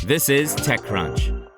This is TechCrunch.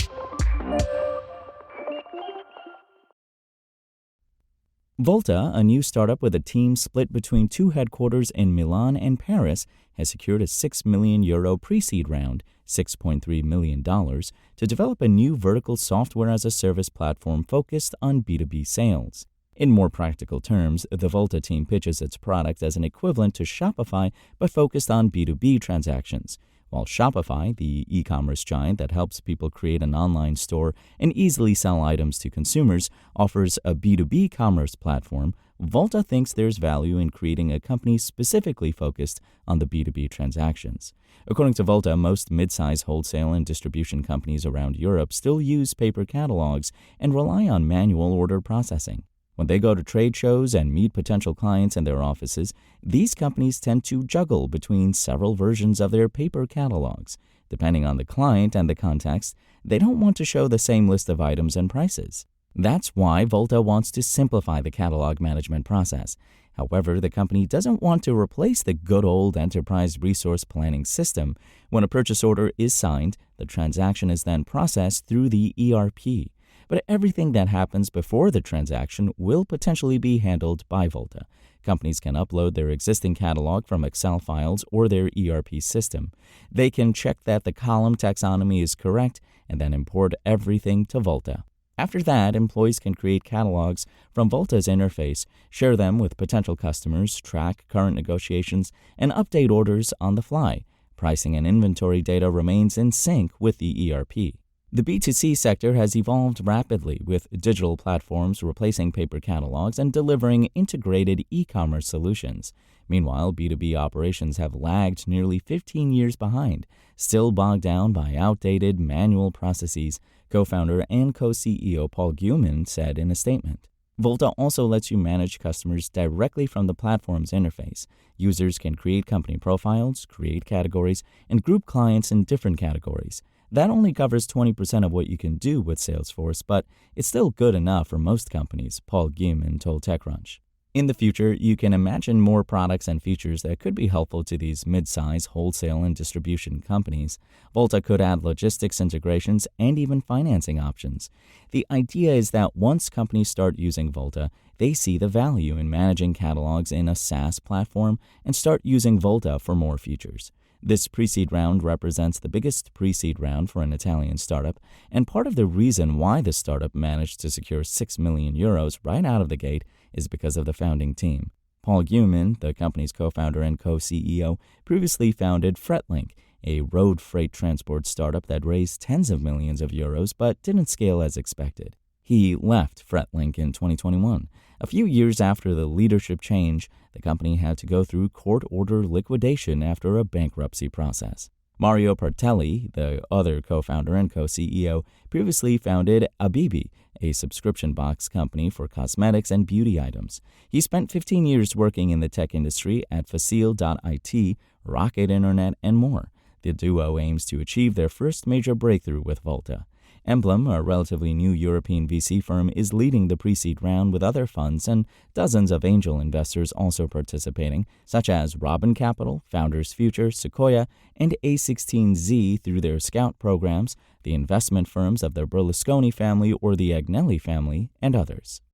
Volta, a new startup with a team split between two headquarters in Milan and Paris, has secured a €6 million pre-seed round, $6.3 million, to develop a new vertical software-as-a-service platform focused on B2B sales. In more practical terms, the Volta team pitches its product as an equivalent to Shopify but focused on B2B transactions. While Shopify, the e-commerce giant that helps people create an online store and easily sell items to consumers, offers a B2B commerce platform, Volta thinks there's value in creating a company specifically focused on the B2B transactions. According to Volta, most mid-size wholesale and distribution companies around Europe still use paper catalogs and rely on manual order processing. When they go to trade shows and meet potential clients in their offices, these companies tend to juggle between several versions of their paper catalogs. Depending on the client and the context, they don't want to show the same list of items and prices. That's why Volta wants to simplify the catalog management process. However, the company doesn't want to replace the good old enterprise resource planning system. When a purchase order is signed, the transaction is then processed through the ERP. But everything that happens before the transaction will potentially be handled by Volta. Companies can upload their existing catalog from Excel files or their ERP system. They can check that the column taxonomy is correct and then import everything to Volta. After that, employees can create catalogs from Volta's interface, share them with potential customers, track current negotiations, and update orders on the fly. Pricing and inventory data remains in sync with the ERP. The B2C sector has evolved rapidly, with digital platforms replacing paper catalogs and delivering integrated e-commerce solutions. Meanwhile, B2B operations have lagged nearly 15 years behind, still bogged down by outdated manual processes, co-founder and co-CEO Paul Guman said in a statement. Volta also lets you manage customers directly from the platform's interface. Users can create company profiles, create categories, and group clients in different categories. That only covers 20% of what you can do with Salesforce, but it's still good enough for most companies, Paul Guman told TechCrunch. In the future, you can imagine more products and features that could be helpful to these mid-size wholesale and distribution companies. Volta could add logistics integrations and even financing options. The idea is that once companies start using Volta, they see the value in managing catalogs in a SaaS platform and start using Volta for more features. This pre-seed round represents the biggest pre-seed round for an Italian startup, and part of the reason why the startup managed to secure €6 million right out of the gate is because of the founding team. Paul Guman, the company's co-founder and co-CEO, previously founded Fretlink, a road freight transport startup that raised tens of millions of euros but didn't scale as expected. He left Fretlink in 2021. A few years after the leadership change, the company had to go through court-order liquidation after a bankruptcy process. Mario Partelli, the other co-founder and co-CEO, previously founded Abibi, a subscription box company for cosmetics and beauty items. He spent 15 years working in the tech industry at Facile.it, Rocket Internet, and more. The duo aims to achieve their first major breakthrough with Volta. Emblem, a relatively new European VC firm, is leading the pre-seed round with other funds and dozens of angel investors also participating, such as Robin Capital, Founders Future, Sequoia, and A16Z through their Scout programs, the investment firms of the Berlusconi family or the Agnelli family, and others.